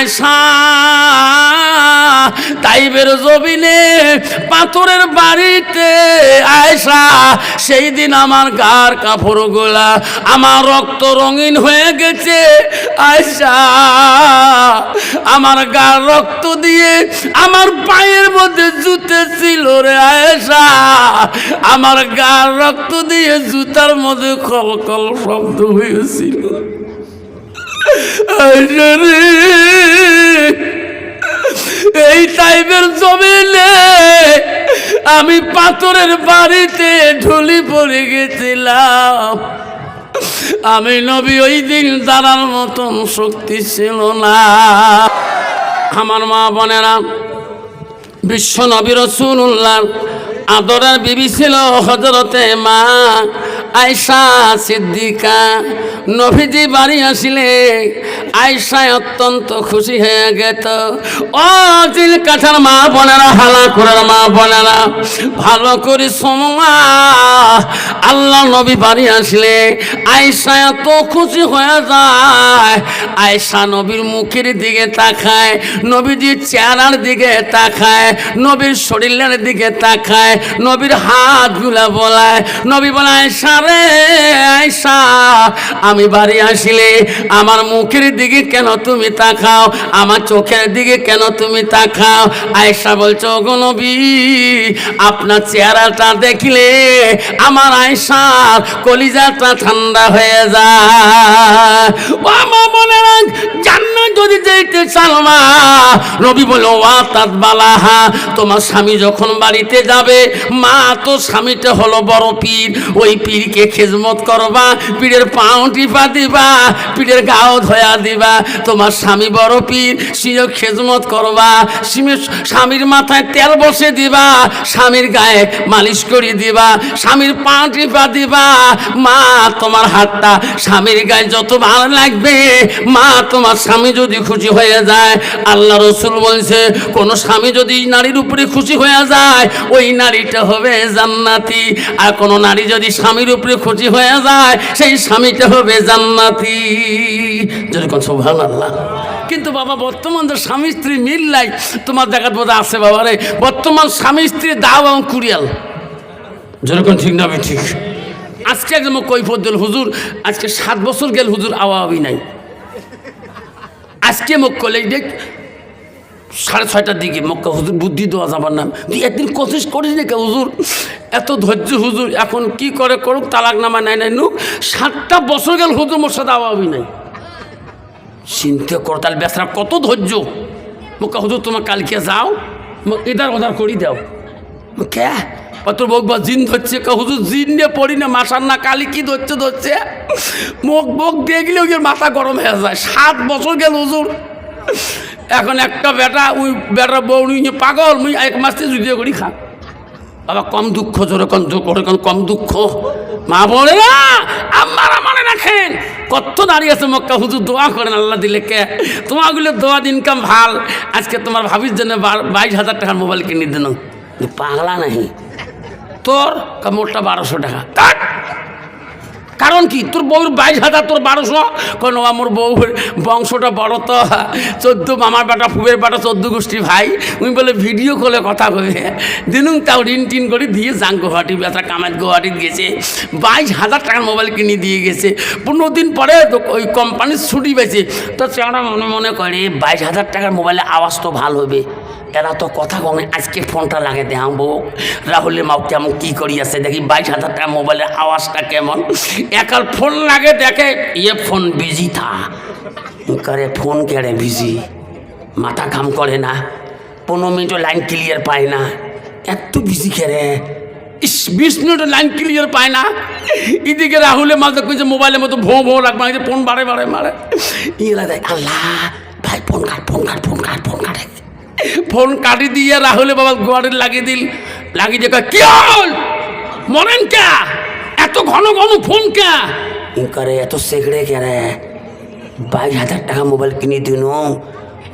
আয়েশা তাইবের জমিনে পাথরের বাড়িতে আয়েশা সেই দিন আমার গার কাপড়গুলা আমার রক্ত রঙিন হয়ে গেছে আয়েশা আমার গার রক্ত দিয়ে আমার পায়ের মধ্যে জুতে ছিল রে আয়েশা আমার গার রক্ত দিয়ে জুতার মধ্যে কলকল শব্দ হয়েছিল আয়েশা রে এই টাইপের জমিনে আমি পাথরের বাড়িতে ঢুলি পড়ে গেছিলাম আমি নবী ওই দিন দাঁড়ার মতন শক্তি ছিল না আমার মা বোনেরা বিশ্ব নবী রাসূলুল্লাহ আদরের বিবি ছিল হযরতে মা আয়েশা সিদ্দিকা নবীজি বাড়ি আসলে আয়েশা অত্যন্ত খুশি হয়ে গেত ও জিল কাঠার মা বোনেরা হালা করে মা বোনেরা ভালো করে শোনা আল্লাহ নবী বাড়ি আসলে আয়েশা এত খুশি হয়ে যায় আয়েশা নবীর মুখের দিকে তাকায় নবীজির চেহারার দিকে তাকায় নবীর শরীরের দিকে তাকায় নবীর হাতগুলা বলায় নবী বলে আয়েশা রে আয়েশা আমি বাড়ি আসলে আমার মুখের দিকে কেন তুমি তাকাও আমার চোখের দিকে কেন তুমি তাকাও আয়েশা বলছো গো নবী আপনার চেহারাটা দেখলে আমার আয়েশার কলিজাটা ঠান্ডা হয়ে যায় ও মা বোনেরা জান্নাত যদি যেতে চালমা নবী বলে ওয়া তাতবালাহা তোমার স্বামী যখন বাড়িতে যাবে মা তো স্বামীটা হলো বড় পীর ওই পীরকে খেজমত করবা পীরের পাও টিপা দিবা পীরের গাও ধোয়া দিবা তোমার স্বামী বড় পীর সিও খেজমত করবা স্বামীর মাথায় তেল বসে দিবা স্বামীর গায়ে মালিশ করে দিবা স্বামীর পা টিপা দিবা মা তোমার হাতটা স্বামীর গায়ে যত ভালো লাগবে মা তোমার স্বামী যদি খুশি হয়ে যায় আল্লাহ রসুল বলছে কোন স্বামী যদি নারীর উপরে খুশি হয়ে যায় ওই নারীটা হবে জান্নাতি আর কোন নারী যদি স্বামীর উপরে খুশি হয়ে যায় সেই স্বামীটা হবে জান্নাতি যেরকম সুবহানাল্লাহ কিন্তু বাবা বর্তমান যে স্বামী স্ত্রী মিল নাই তোমার দেখার বোধ আছে বাবা রে বর্তমান স্বামী স্ত্রী দাও এবং কুড়িয়াল যেরকম ঠিক না ঠিক আজকে একদম কৈফত দিল হুজুর আজকে 7 বছর গেল হুজুর আওয়াবি নাই আজকে মুখ করলে দেখ 6:30টার দিকে মক্কা হুজুর বুদ্ধি দেওয়া যাবার নাম তুই একদিন কোশিশ করিস না কে হুজুর এত ধৈর্য হুজুর এখন কি করে করুক তালাক নামা নাই নাই নুক 7টা বছর গেল হুজুর মোর সাথে আওয়াবি নাই চিন্তা কর তাহলে বেচারা কত ধৈর্য মক্কা হুজুর তোমার কালকে যাও এদার ওদার করি দাও কে কত বক বা জিন ধরছে হুজুর জিন নিয়ে পড়ি না মাসার না কালি কি ধরছে মুখ মুখ দেখলে ওই মাথা গরম হয়ে যায় 7 বছর গেল হুজুর এখন একটা বেটা ওই বেটা বউ নিয়ে পাগল মুই 1 মাস থেকে যুদ্ধ করি খা বাবা কম দুঃখ যেরকম কম দুঃখ মা বলে না আমার মনে রাখেন কত দাঁড়িয়ে আছে মক্কা হুজুর দোয়া করেন আল্লাহ দিলে কে তোমাগুলো দোয়া ইনকাম ভাল আজকে তোমার ভাবির জন্য 22,000 টাকার মোবাইল কিনে দিন পাগলা নাহি তোর মোটটা 1200 টাকা কারণ কি তোর বউর 22,000 তোর 1200 কোন আমার বউর বংশটা বড় তো 14 মামার বেটা ফুবের বেটা 14 গোষ্ঠী ভাই উনি বলে ভিডিও কলে কথা কবে দিনুম তাও ঋণ টিন করে দিয়ে যান গুয়াহাটি বেটা কামাত গুয়াহাটিতে গেছে 22,000 টাকার মোবাইল কিনে দিয়ে গেছে 15 দিন পরে তো ওই কোম্পানির ছুটি পেয়েছে তো সেটা মনে করে 22,000 টাকার মোবাইলে আওয়াজ তো ভালো হবে এরা তো কথা কমে আজকে ফোনটা লাগে দেখাবো রাহুলের মাও কেমন কী করিয়াছে দেখি 22,000 টাকা মোবাইলের আওয়াজটা কেমন একাল ফোন লাগে দেখে ইয়ে ফোন বিজি থা করে ফোন কেড়ে বিজি মাথা কাম করে না 15 মিনিটও লাইন ক্লিয়ার পায় না এত বিজি খেরে 20 মিনিটও লাইন ক্লিয়ার পায় না এদিকে রাহুলের মাঝে কইছে মোবাইলের মতো ভো ভো রাখবা ফোন বারে মারে ইলা দেয় আল্লাহ ভাই ফোন কাটে ফোন কাটি দিয়ে রাহুলে বাবা গোয়ারের লাগিয়ে লাগিয়ে দিয়ে কি হল মরেন কে এত ঘন ফোন কে করে এত সেগড়ে কে রে 22,000 টাকা মোবাইল কিনে দিন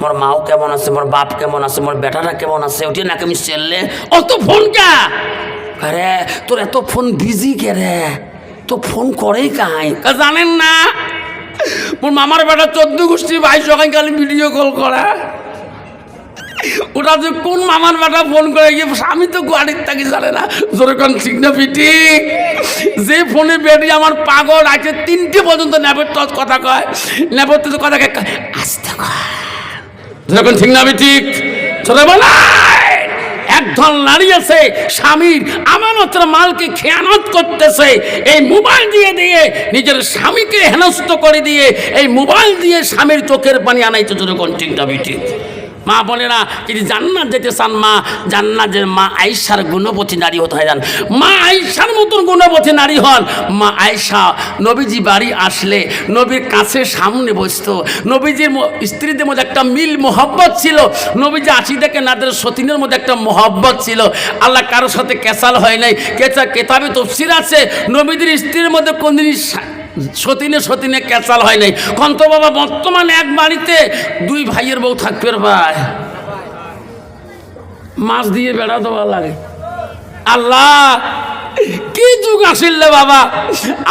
মোর মাও কেমন আছে মোর বাপ কেমন আছে মোর বেটারা কেমন আছে ওটি নাকি আমি চেললে অত ফোন কে আরে তোর এত ফোন বিজি কে রে তো ফোন করেই কাই জানেন না মোর মামার বেটা 14 গোষ্ঠী 22 ওখানে খালি ভিডিও কল করা। ওটা যে কোন মামার বেটা ফোন করে গিয়ে আমি তো গাড়ির থাকি জানে না। যেরকম ঠিক না পিটি যে ফোনে বেটি আমার পাগল আছে 3টে পর্যন্ত নেপের তো কথা কয়, নেপের তো কথা আসতে কয়। যেরকম ঠিক না ঠিক চলে বলা। একদল নারী আছে স্বামীর আমানতের মালকে খেয়ানত করতেছে, এই মোবাইল দিয়ে দিয়ে নিজের স্বামীকে হেনস্থ করে দিয়ে এই মোবাইল দিয়ে স্বামীর চোখের পানি আনাইতে। যেরকম ঠিক না ঠিক মা বোনেরা, যদি জান্নাত যেতে চান মা জান্নাতের মা আয়েশার গুণবতী নারী হতে হয়। যান মা আয়েশার মতন গুণবতী নারী হন। মা আয়েশা নবীজি বাড়ি আসলে নবীর কাছে সামনে বসতো। নবীজির স্ত্রীদের মধ্যে একটা মিল মোহব্বত ছিল। নবীজি আসি দেখে নাদের সতীনের মধ্যে একটা মোহব্বত ছিল। আল্লাহ কারোর সাথে কেসাল হয় নাই। কেতাবে তফসির আছে নবীজির স্ত্রীর মধ্যে কোনদিনই সতীনে সতীনে ক্যাচাল হয় নাই। কন্ত বাবা বর্তমানে এক বাড়িতে 2 ভাইয়ের বউ থাকবে ভাই, মাছ দিয়ে বেড়া দেওয়া লাগে। আল্লাহ কি যুগ আসিল বাবা।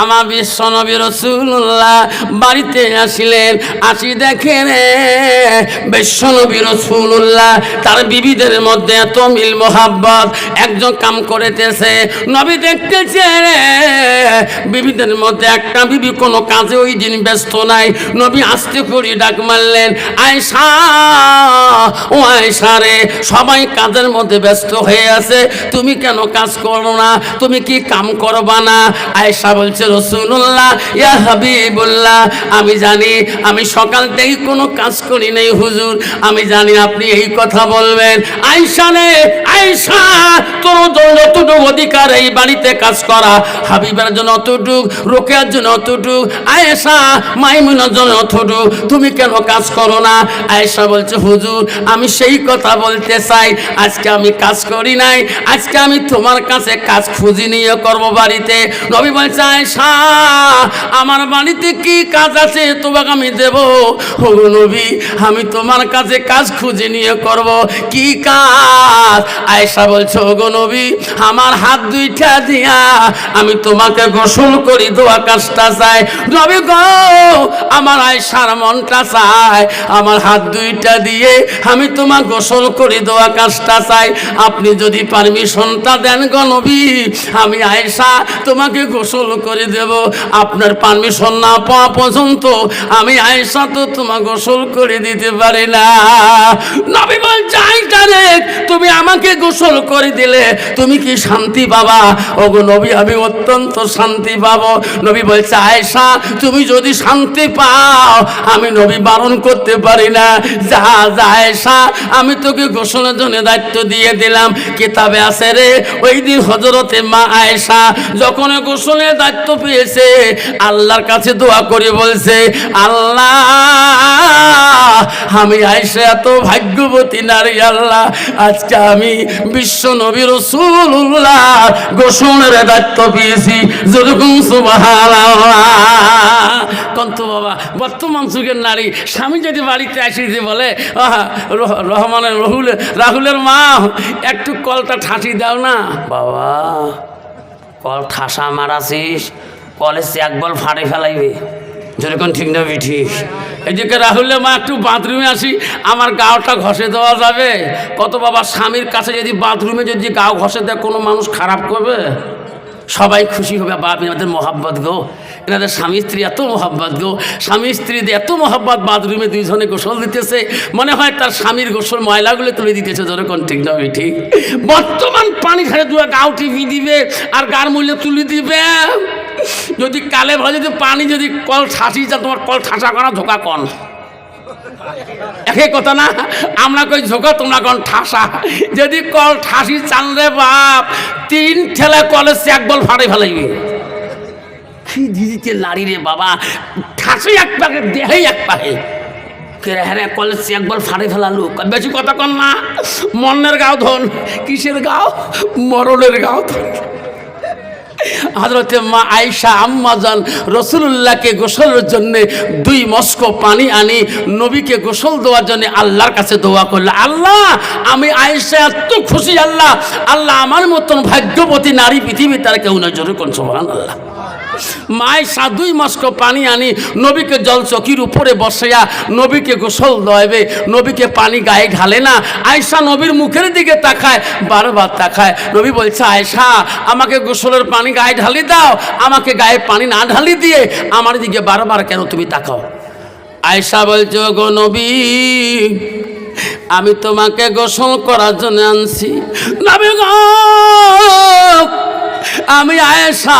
আমার বিশ্ব নবী রাসূলুল্লাহ বাড়িতে আসিলেন, আসি দেখেন বিশ্ব নবী রাসূলুল্লাহ তার বিবিদের মধ্যে এত মিল মোহাব্বত। একজন কাম করেতেছে, নবী দেখতেছে বিবিদের মধ্যে একটা বিবি কোনো কাজে ওই দিন ব্যস্ত নাই। নবী আস্তে করে ডাক মারলেন, আয়েশা ও আয়েশা রে, সবাই কাজের মধ্যে ব্যস্ত হয়ে আছে, তুমি কেন কাজ করো না? তুমি কি কাম করবা না? আয়েশা বলছে, রাসূলুল্লাহ ইয়া হাবিবুল্লাহ, আমি জানি আমি সকাল থেকে কোনো কাজ করি নাই হুজুর, আমি জানি আপনি এই কথা বলবেন। আয়েশা রে আয়েশা, তোর যতটুকু অধিকার এই বাড়িতে কাজ করা, হাবিবের জন্য অতটুক, রোকেয়ার জন্য অতটুক, আয়েশা মাইমুনার জন্য অতটুক, তুমি কেন কাজ করো না? আয়েশা বলছে, হুজুর আমি সেই কথা বলতে চাই, আজকে আমি কাজ করি নাই, আজকে আমি তোমার কাছে কাজ খুঁজি নিয়ে করবো বাড়িতে। নবী বলছে, আয়েশা আমার বাড়িতে কি কাজ আছে তোমাকে আমি দেব? ও নবী আমি তোমার কাছে কাজ খুঁজে নিয়ে করব। কি কাজ? আয়েশা বলছে, ও গো নবী আমার হাত 2টা দিয়া আমি তোমাকে গোসল করি দোয়া কাজটা চাই। নবী গো আমার আয়েশার মনটা চায় আমার হাত 2টা দিয়ে আমি তোমাকে গোসল করি দোয়া কাজটা চাই। আপনি যদি পারমিশনটা দেন গো নবী, আমি আয়েশা তোমাকে গোসল করে দেব। আপনার পারমিশন না পাওয়া পর্যন্ত আমি আয়েশা তো তোমাকে গোসল করে দিতে পারি না। নবী বলছে, আয়েশা রে তুমি আমাকে গোসল করে দিলে তুমি কি শান্তি পাবা? ওগো নবী আমি অত্যন্ত শান্তি পাবো। নবী বলছে, আয়েশা তুমি যদি শান্তি পাও আমি নবী বারণ করতে পারি না। যা যা আয়েশা আমি তোকে গোসলের জন্য দায়িত্ব দিয়ে দিলাম। কিতাবে আছে রে ওই দিন হযরতে মা আয়েশা যখন গোসলের দায়িত্ব পেয়েছে আল্লাহর কাছে দোয়া করে বলছে, আল্লাহ আমি আয়েশা এত ভাগ্যবতী নারী, আল্লাহ আজকে আমি বিশ্ব নবী রাসূলুল্লাহ গোসলের দায়িত্ব পেয়েছি। যেরকম সুবহানাল্লাহ। কন্ত বাবা বর্তমান যুগের নারী স্বামী যদি বাড়িতে আসি যে বলে, রহমানের রাহুলের মা একটু কলটা ঠাসি দাও না। বাবা কল ঠাসা মারাছিস, কলেজ একবার ফাড়ে ফেলাইবে। যেরকম ঠিক না ঠিক। এদিকে রাহুলের মা একটু বাথরুমে আসি আমার গাওটা ঘষে দেওয়া যাবে? কত বাবা স্বামীর কাছে যদি বাথরুমে যদি গাও ঘষে দেয় কোনো মানুষ খারাপ করবে? সবাই খুশি হবে। বাপ এনাদের মোহাব্বত গো, এনাদের স্বামী স্ত্রী এত মোহাব্বত গো, স্বামী স্ত্রীদের এত মোহাব্বত, বাথরুমে 2 জনে গোসল দিতেছে, মনে হয় তার স্বামীর গোসল ময়লাগুলো তুলে দিতেছে। যেরকম ঠিক না ঠিক। বর্তমান পানি খাড়ে 2 গাও টিপি দিবে আর গার মূল্য তুলে দিবে। যদি কালে ভালো যদি পানি যদি কল ঠাসি যা, তোমার কল ঠাসা করা ধোকা কন একই কথা না? আমরা কই ঝোঁকা তোমরা কোন ঠাসা। যদি কল ঠাসি চান রে বাপ 3 ঠেলা কলেজ একবার ফাড়ে ফেলাইবে। কি দিদিতে নারী রে বাবা, ঠাসি এক পাকে দেহে এক পাকে হ্যাঁ কলেজ একবার ফাড়ে ফেলালো। বেশি কথা কন না। মনের গাও ধন, কিসের গাও? মরণের গাও ধন। হযরতে মা আয়েশা আম্মাজান রাসূলুল্লাহকে গোসলের জন্য 2 মস্ক পানি আনি নবীকে গোসল দেওয়ার জন্য আল্লাহর কাছে দোয়া করল, আল্লাহ আমি আয়েশা এত খুশি, আল্লাহ আল্লাহ আমার মতন ভাগ্যবতী নারী পৃথিবী তার কেউ না। জোরে কোন সুবহানাল্লাহ। মায়েশা 2 মস্ক পানি আনি নবীকে জল চকির উপরে বসাইয়া নবীকে গোসল দেবে, নবীকে পানি গায়ে ঢালে না। আয়েশা নবীর মুখের দিকে তাকায়, বারবার তাকায়। নবী বলছে, আয়েশা আমাকে গোসলের পানি গায়ে ঢালি দাও, আমাকে গায়ে পানি না ঢালি দিয়ে আমার দিকে বারবার কেন তুমি তাকাও? আয়েশা বলছে, গো নবী আমি তোমাকে গোসল করার জন্য আনছি। নবী গো আমি আয়েশা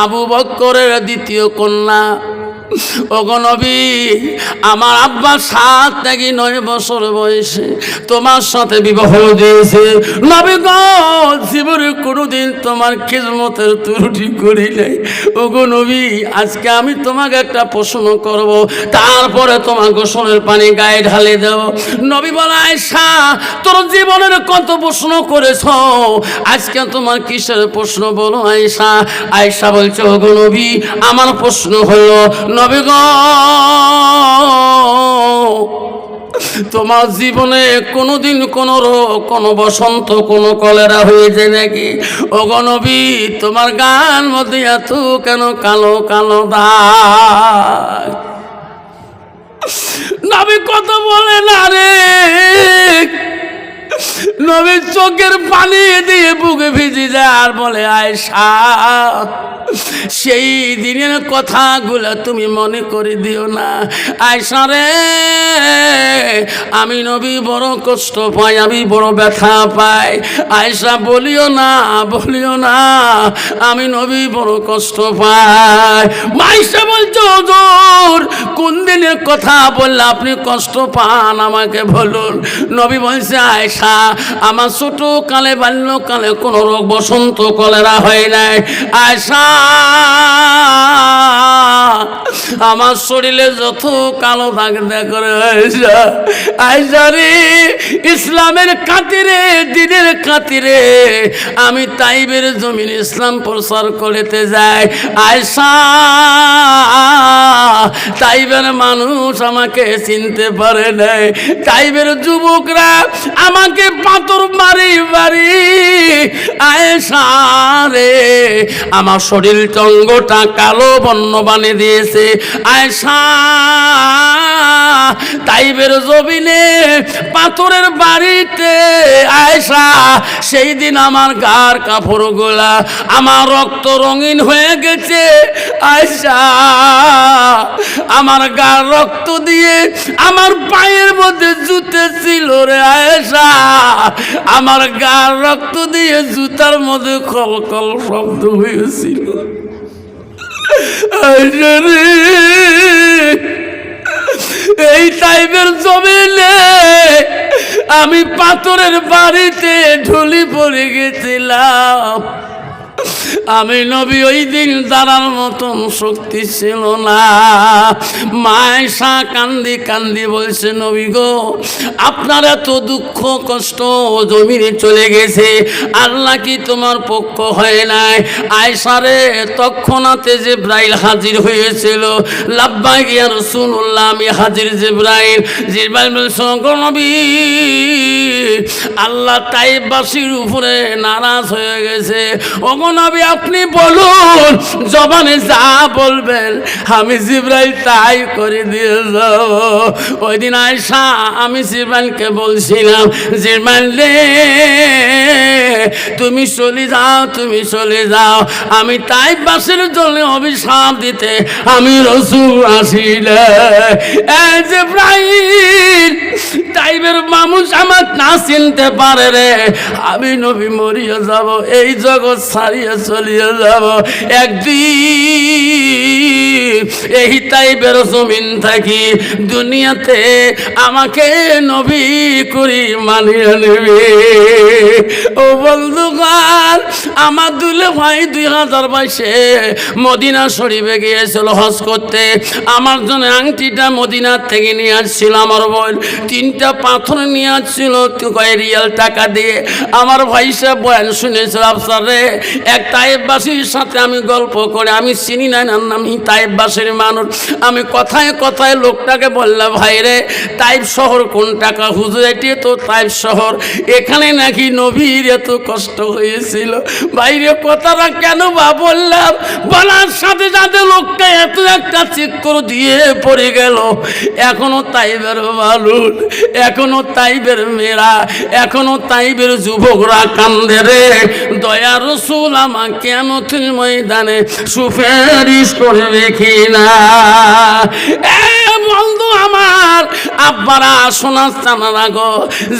আবু বকরের দ্বিতীয় কন্যা। ওগো নবী আমার আব্বা 7 থেকে 9 বছর বয়সে তোমার সাথে বিবাহ দিয়েছে। নবী গো জীবনে কোনোদিন তোমার খিদমতের ত্রুটি করি নাই। ওগো নবী আজকে আমি তোমাকে একটা প্রশ্ন করব, তারপরে তোমার গোসলের পানি গায়ে ঢালে দেব। নবী বলে, আয়েশা তোর জীবনের কত প্রশ্ন করেছ, আজকে তোমার কিসের প্রশ্ন বলো আয়েশা? আয়েশা বলছে, ওগো নবী আমার প্রশ্ন হলো, নবী গো তোমার জীবনে কোনোদিন কোনো রোগ, কোনো বসন্ত, কোনো কলেরা হয়েছে নাকি? ওগো নবী তোমার গান মধ্যে এত কেন কালো কালো দাগ? নবী কত বলে না রে। নবী চোখের পানি দিয়ে বুকে ভিজে যায় আর বলে, আয়েশা সেই দিনের কথাগুলো তুমি মনে করে দিও না। আয়েশা রে আমি নবী বড় কষ্ট পাই, আমি বড় ব্যথা পাই। আয়েশা বলিও না, বলিও না, আমি নবী বড় কষ্ট পাই। আয়েশা বলছে, হুজুর কোন দিনের কথা বললে আপনি কষ্ট পান আমাকে বলুন। নবী বলছে, আয়েশা আমার ছোট কালে বাল্যকালে কোনো রোগ বসন্ত কলেরা হয় নাই। আয়েশা আমার শরীরে যত কালো দাগ করে আয়েশা, আয়েশা রে ইসলামের খাতিরে, দিনের খাতিরে আমি তাইবের জমিন ইসলাম প্রচার করতে যাই। আয়েশা তাইবের মানুষ আমাকে চিনতে পারে নাই, তাইবের যুবকরা আমাকে পাথর মারি মারি আয়েশা রে আমার শরীর টঙ্গটা কালো বর্ণ বানিয়ে দিয়েছে। আয়েশা তাইবের জমিনে পাথরের বাড়িতে আয়েশা সেই দিন আমার গার কাপড় গোলা আমার রক্ত রঙিন হয়ে গেছে। আয়েশা আমার গার রক্ত দিয়ে আমার পায়ের মধ্যে জুতে ছিল রে আয়েশা, আমার গার রক্ত দিয়ে জুতার মধ্যে কলকল শব্দ হয়েছিল। আয়েশা রে এই তাইবের জমিনে আমি পাথরের বাড়িতে ঢুলি পড়ে গেছিলাম। আমি নবী ওই দিন দাঁড়ার মতন শক্তি ছিল না। মায়েশা কান্দি কান্দি বলছে, নবী গো আপনার এত দুঃখ কষ্ট জমিনে চলে গেছে, আল্লাহ কি তোমার পক্ষ হয় নাই? আয়েশা রে তৎক্ষণাতে জিবরাইল হাজির হয়েছিল। লাব্বাইক ইয়া রাসূলুল্লাহ আমি হাজির। জিবরাইল বলছে, গো নবী আল্লাহ তাইববাসীর উপরে নারাজ হয়ে গেছে। ওগো নবী আপনি বলুন, জবানে যা বলবেন আমি জিবরাইল তাই করে দিয়ে যাব। ওই দিন আয়েশা আমি জিবরাইলকে বলছিলাম, জিবরাইল রে তুমি চলে যাও, তুমি চলে যাও, আমি তাইববাসীর জন্য অভিশাপ দিতে আমি রাসূল আসিলে। এই জিবরাইল তাইবের মানুষ আমার না চিনতে পারে রে, আমি নবী মরিয়া যাব, এই জগৎ ছাড়িয়ে চলিয়ে যাব। একদিন এই তাইবের জমিন থাকি দুনিয়াতে আমাকে নবী করি মানিয়ে নেবে। ও বন্ধুগণ আমার দুলে ভাই 2022-এ মদিনা শরীফে গিয়েছিল হজ করতে। আমার জন্য আংটিটা মদিনার থেকে নিয়ে আসছিল আমার বোন, 3টা পাথর নিয়ে আসছিল রিয়াল টাকা দিয়ে। আমার ভাই সাহেব বয়ান শুনেছিল, আফসার রে এক তাইববাসীর সাথে আমি গল্প করে, আমি চিনি না নাম নাম তাইববাসী পাশের মানুষ। আমি কথায় কথায় লোকটাকে বললাম, ভাই রে তাইফ শহর কোন টাকা? হুজুর এটি তো তাইফ শহর, এখানে নাকি নবীর এত কষ্ট হয়েছিল। বাইরে কথাটা কেন বা বললাম, বলার সাথে সাথে লোকটা এত একটা চিৎকার দিয়ে পড়ে গেল। এখনো তাইবের মানুষ, এখনো তাইবের মেয়েরা, এখনো তাইবের যুবকরা কান্দে রে। দয়া রসুল আমার কিয়ামতের ময়দানে সুপারিশ করবে কিনা? বন্ধু আমার, আব্বারা শোনাচ্ছেন গো,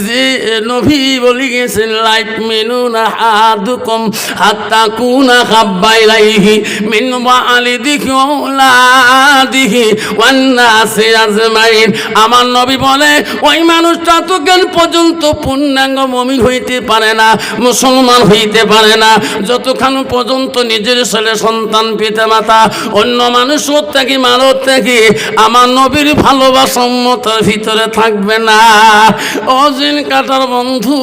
যে নবী বলি গেছেন লাইফ মেনু না হাদুকুম হাত্তা কুনা খাব্বাইলাইহি মিন ওয়ালিদিহি ওয়ালাদিহি ওয়ান নাসি আজমাইন। আমার নবী বলে ওই মানুষটা ততক্ষণ পর্যন্ত পূর্ণাঙ্গ মুমিন হইতে পারে না, মুসলমান হইতে পারে না, যতক্ষণ পর্যন্ত নিজের ছেলে সন্তান পিতা মাতা অন্য মানুষ থেকে মানব থেকে আমার নবীর ভালোবাসা উম্মতের ভিতরে থাকবে না। অজিন কাটার বন্ধু,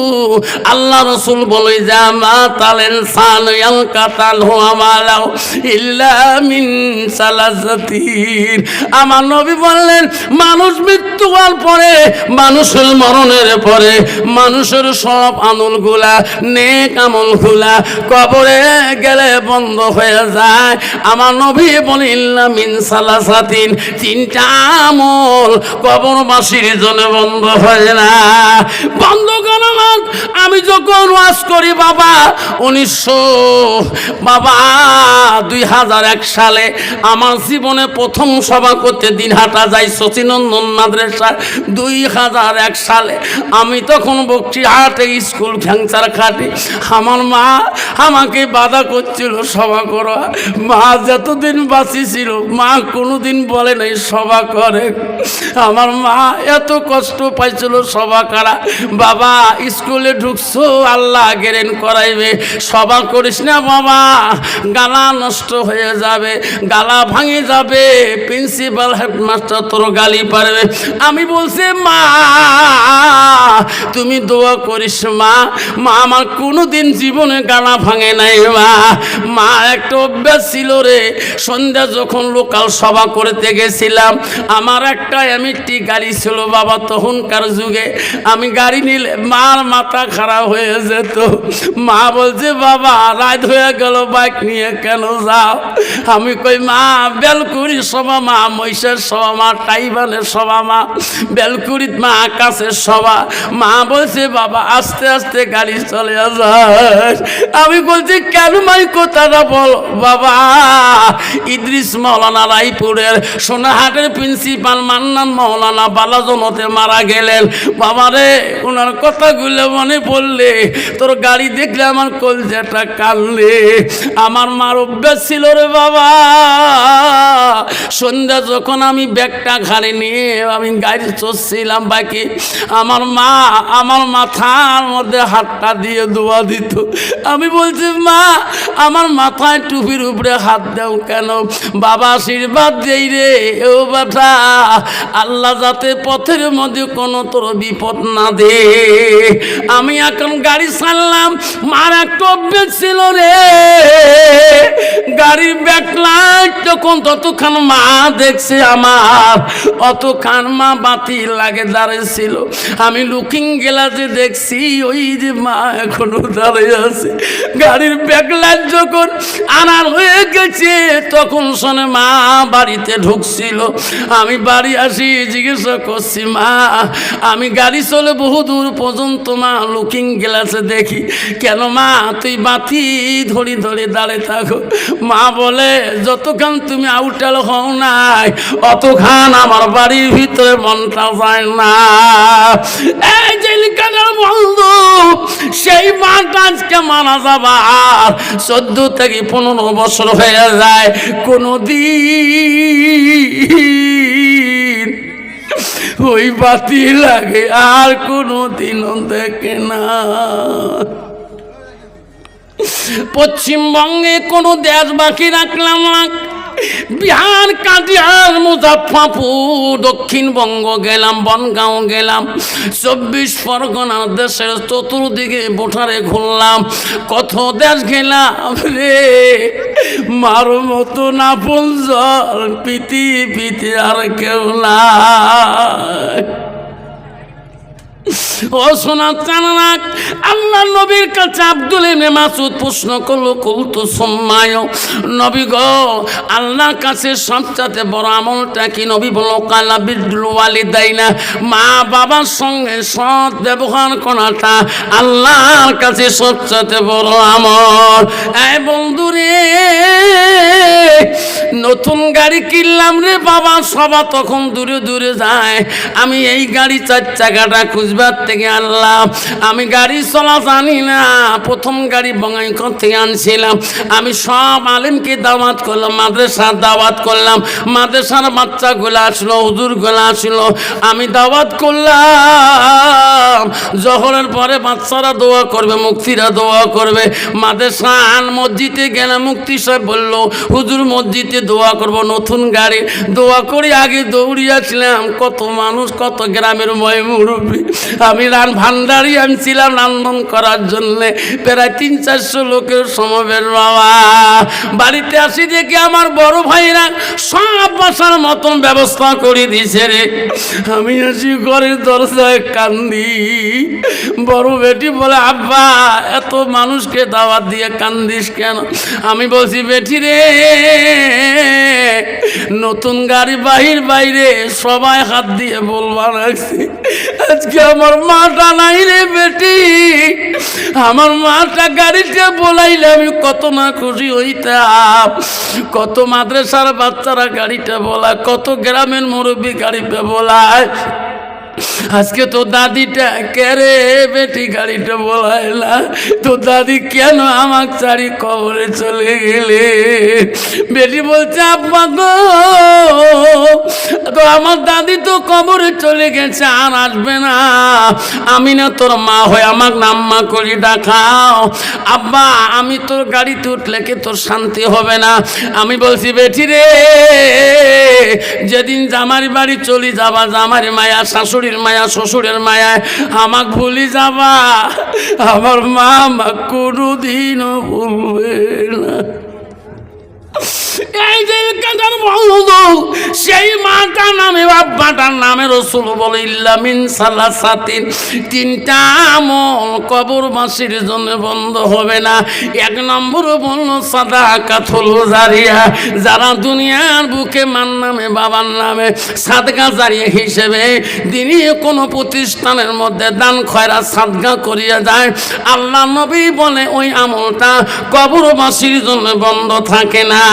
আল্লাহ রসুল বলে যা মা তালেন সান ইয়াল কাতাল হুয়া মালাউ ইল্লা মিন সালাসাতিন। আমার নবী বললেন মানুষ মৃত্যু হওয়ার পরে, মানুষের মরণের পরে মানুষের সব আমলগুলা, নেক আমলগুলা কবরে গেলে বন্ধ হয়ে যায়। আমার নবী বলে ইল্লা মিন সালাসাতিন, তিনটা আমল কবরবাসীর জন্য বন্ধ হয় না। বন্ধ কেন? আমি যখন ওয়াজ করি বাবা 2001 সালে আমার জীবনে প্রথম সভা করতে দিনহাটা যাই শচীনন্দন মাদ্রাসা। 2001 সালে আমি তখন বকচিহাটে স্কুল ফ্যাংচার খাটি। আমার মা আমাকে বাধা করছিল সভা করা। মা যতদিন বাঁচি ছিল মা কোনোদিন বলে নাই সভা করে। আমার মা এত কষ্ট পাইছিল সভা করা। বাবা স্কুলে ঢুকছো আল্লাহ গেরেন করাইবে, সভা করিস না বাবা, গালা নষ্ট হয়ে যাবে, গালা ভাঙে যাবে, প্রিন্সিপাল হেডমাস্টার তোর গালি পারবে। আমি বলছি মা তুমি দোয়া করিস মা। মা আমার কোনোদিন জীবনে গালা ভাঙে নাই মা। মা একটা অভ্যাস ছিল রে, সন্ধ্যা যখন লোকাল সভা করতে গেছিলাম, আমার একটা এমএটি গাড়ি ছিল বাবা তখনকার যুগে। আমি গাড়ি নিলে মার মাথা খারাপ হয়ে যেত। মা বলছে বাবা রাত হয়ে গেল বাইক নিয়ে কেন যাও? আমি কই মা বেলকুড়ির সভা, মা মহিষের সভা, মা টাইবানের সভা, মা বেলকুড়ির, মা আকাশের সভা। মা বলছে বাবা আস্তে আস্তে গাড়ি চলে যায়। আমি বলছি কেন মাই কথাটা বল বাবা। ইদ্রিস মৌলানা রায়পুরের সোনাহাটের প্রিন্সিপাল মান্নান মৌলানা বালাজনতে মারা গেলেন বাবা রে। ওনার কথাগুলো মনে পড়লে তোর গাড়ি দেখলে আমার কলজাটা কাঁদলে। আমার মার অভ্যাস ছিল রে বাবা, সন্ধ্যা যখন আমি ব্যাগটা ঘাড়ে নিয়ে আমি গাড়ি চড়ছিলাম বাকি, আমার মা আমার মাথার মধ্যে হাতটা দিয়ে দোয়া দিত। আমি বলছি মা আমার মাথায় টুপির উপরে হাত দাও কেন? বাবা আশীর্বাদ দেই রে ও বাটা, আল্লাহ যাতে পথের মধ্যে কোনো তোর বিপদ না দে। আমি এখন গাড়ি ছাড়লাম, মার একটা অভ্যেস ছিল রে, গাড়ির ব্যাকলাইট তখন ততক্ষণ মা দেখছে আমার, অতক্ষণ মা বাতি লাগে দাঁড়িয়েছিল। আমি লুকিং গ্লাসে দেখছি ওই যে মা এখনো দাঁড়িয়ে আছে। গাড়ির ব্যাকলাইট যখন আনার হয়ে গেছে তখন শোনে মা বাড়িতে ঢুকছিল। আমি বাড়ি আসি জিজ্ঞাসা করছি মা আমি গাড়ি চলে বহু দূর পর্যন্ত মা লুকিং গ্লাসে দেখি কেন মা তুই বাতি ধরে ধরে দাঁড়িয়ে থাকো? মা বলে যতক্ষণ তুমি আউটাল হও নাই অতক্ষণ আমার বাড়ির ভিতরে মনটা যায় না। এই যে বন্ধু সেই মাটা আজকে মারা যাবার 14 থেকে 15 বছর হয়ে যায়, কোনদিন ওই বাতি লাগে আর কোনদিনও দেখে না। পশ্চিমবঙ্গে কোনো দেশ বাকি রাখলাম না, বিহার, কাটিহার, মুজাফফরপুর, দক্ষিণবঙ্গ গেলাম, বনগাঁও গেলাম, 24 পরগনা দেশের চতুর্দিকে বোঠারে ঘুরলাম, কত দেশ গেলাম রে। মার মতো না ফুলজল পৃথিবীতে আর কেউ নাই। ও সোনা চানা, আল্লাহ নবীর কাছে আব্দুল ইবনে মাসউদ প্রশ্ন করলো, কুলতু সুম্মায়, নবী গো আল্লাহর কাছে সবচেয়ে বড় আমলটা কি? নবী বলল, কালা বিরুল ওয়ালিদাইনা, মা বাবার সঙ্গে সৎ ব্যবহার করাটা আল্লাহর কাছে সবচেয়ে বড় আমল। এই বন্ধুরে, নতুন গাড়ি কিনলাম রে বাবা, সবা তখন দূরে দূরে যায়, আমি এই গাড়ি 4 চাকাটা খুঁজবার থেকে আনলাম। আমি গাড়ি চলা জানি না, প্রথম গাড়ি বঙ্গাইকর থেকে আনছিলাম। আমি সব আলেমকে দাওয়াত করলাম, মাদ্রাসার দাওয়াত করলাম, মাদ্রাসার বাচ্চাগুলো আসলো, হুজুরগুলো আসলো, আমি দাওয়াত করলাম। জহরের পরে বাচ্চারা দোয়া করবে, মুক্তিরা দোয়া করবে। মাদ্রাসার মসজিদে গেলে মুক্তি সাহেব বলল, হুজুর মসজিদে দোয়া করব, নতুন গাড়ি দোয়া করি। আগে দৌড়িয়াছিলাম, কত মানুষ, কত গ্রামের ময় মুরব্বী। আমি ভান্ডারি আনছিলাম রান্ধন করার জন্যে, প্রায় 300-400 লোকের সমাবেশ বাবা। বাড়িতে আসি দেখি আমার বড় ভাইরা সব বাসার মতন ব্যবস্থা করে দিছে রে। আমি আসি ঘরের দরজায় কান্দি, বড় বেটি বলে, আব্বা এত মানুষকে দাওয়াত দিয়ে কান্দিস কেন? আমি বলছি, বেটি রে, নতুন গাড়ি বাহির বাইরে সবাই হাত দিয়ে বলবা রাখছি, আজকে আমার মাটা নাই রে বেটি। আমার মাটা গাড়িতে বলাইলে আমি কত না খুশি হইতাম। কত মাদ্রাসার বাচ্চারা গাড়িটা বলায়, কত গ্রামের মুরব্বী গাড়িতে বলায়। আজকে তো দাদিটা কেরে বেটি গাড়িটা বলায় না, তো দাদি কেন আমার চারি কবরে চলে গেলে? বেটি বলছে, আব্বা গো, তো আমার দাদি তো কবরে চলে গেছে, আর আসবে না। আমি না তোর মা হয়ে আমার নাম্মা করি ডাকাও। আব্বা, আমি তোর গাড়িতে উঠলে কি তোর শান্তি হবে না? আমি বলছি, বেটি রে, যেদিন জামার বাড়ি চলে যাবা, জামার মায়া, শাশুড়ির মায়া, শ্বশুরের মায়ায় আমাক ভুলি যাবা, আমার মা আমাক কোনোদিনও ভুলবে না। এই যে সেই মাটার নামে আব্বাটার নামে রাসূল বলে, ইল্লা মিন সালাসাতিন, 3টা আমল কবরবাসীর জন্য বন্ধ হবে না। 1 নম্বর বলল সাদাকাতুল জারিয়া, যারা দুনিয়ার বুকে মার নামে বাবার নামে সাদকা জারিয়া হিসেবে দিনী কোনো প্রতিষ্ঠানের মধ্যে দান খয়রাত সাদকা করিয়া যায়, আল্লাহ নবী বলে ওই আমলটা কবরবাসীর জন্য বন্ধ থাকে না।